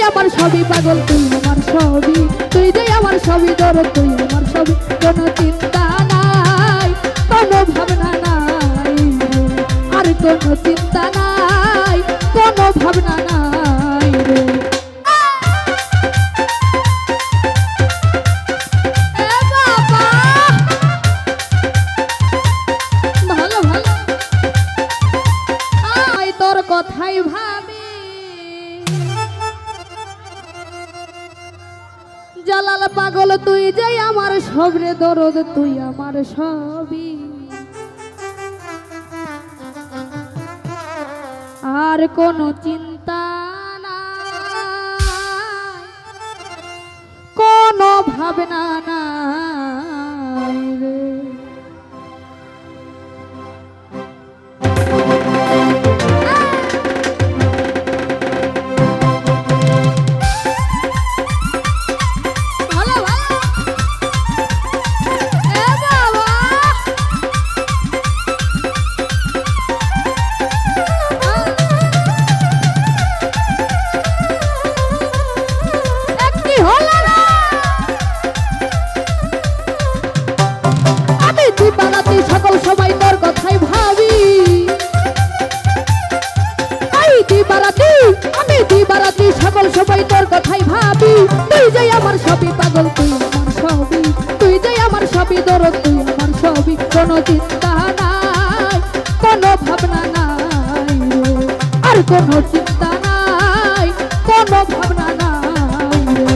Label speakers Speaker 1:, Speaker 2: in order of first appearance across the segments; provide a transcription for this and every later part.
Speaker 1: আমার সবই পাগল তুই আমার সবই, তুই যে আমার সবই দরদ তুই আমার সবই। কোনো চিন্তা নাই কোনো ভাবনা নাই রে, আর কোনো চিন্তা নাই কোনো ভাবনা নাই রে। কথাই ভাবি জালাল পাগল তুই যে আমার সবরে দরদ তুই আমার সবই, আর কোনো চিন্তা নাই কোনো ভাবনা নাই রে। সকল সময় তোর কথাই ভাবি, আমি দিবারাতি সকল সময় তোর কথাই ভাবি। তুই যে আমার সবই পাগল তুই আমার সবই, তুই যে আমার সবই দরদ তুই আমার সবই। কোনো চিন্তা নাই কোনো ভাবনা নাই রে, আর কোনো চিন্তা নাই কোনো ভাবনা নাই রে।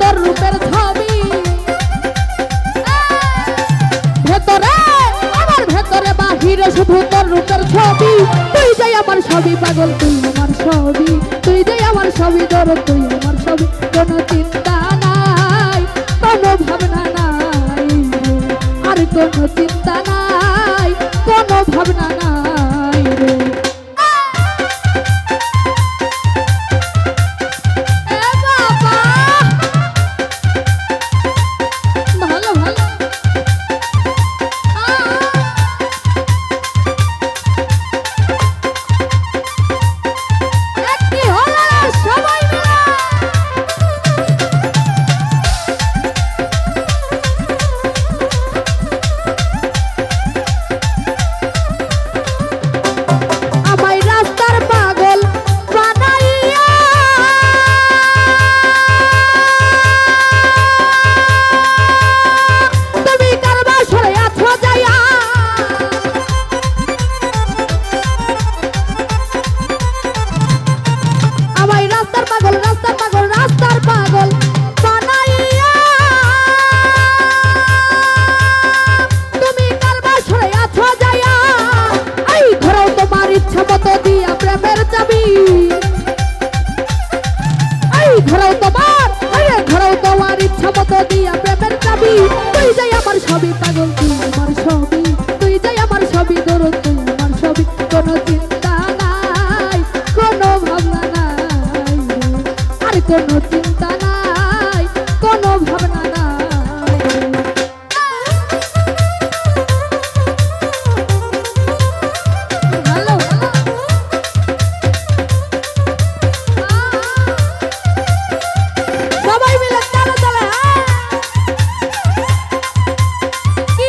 Speaker 1: তোর রূপের ছবি ভেতরে আমার ভেতরে বাহিরে শুধু তোর রূপের ছবি। তুই যে আমার সবই পাগল তুই আমার সবই, তুই যে আমার সবই দরদ তুই আমার সবই। কোনো চিন্তা নাই কোনো ভাবনা নাই রে, আর কোনো চিন্তা নাই কোনো ভাবনা নাই রে। সবই পাগল তুই আমার সবই, তুই যে আমার সবই দরদ তুই আমার সবই। কোনো চিন্তা নাই কোনো ভাবনা নাই আর কোনো চিন্তা নাই কোনো ভাবনা নাই। সবাই মিলে চলে চলে কি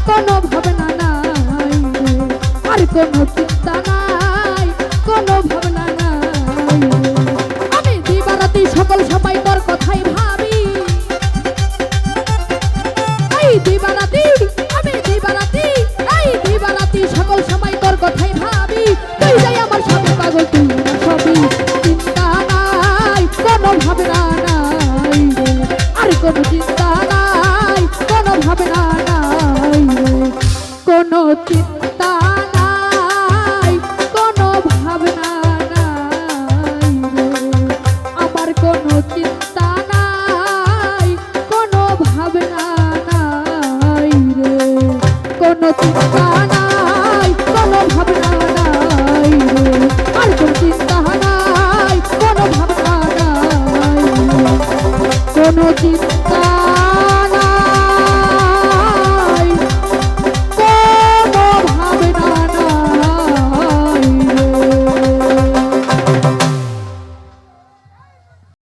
Speaker 1: কোনো ভাবনা নাই রে, আর কোনো চিন্তা নাই, কোনো ভাবনা নাই রে। আমি দিবারাতি সকল সময় তোর কথাই ভাবি, এই দিবারাতি, আমি দিবারাতি, এই দিবারাতি সকল সময় তোর কথাই ভাবি। তুই যাই আমার সবই পাগল, তুই আমার সবই, চিন্তা নাই, কোনো ভাবনা নাই রে, আর কোনো চিন্তা নাই, কোনো ভাবনা নাই রে, কোনো চিন্তা নাই, কোনো ভাবনা নাই রে, আমার কোনো চিন্তা নাই, কোনো ভাবনা নাই রে, কোনো চিন্তা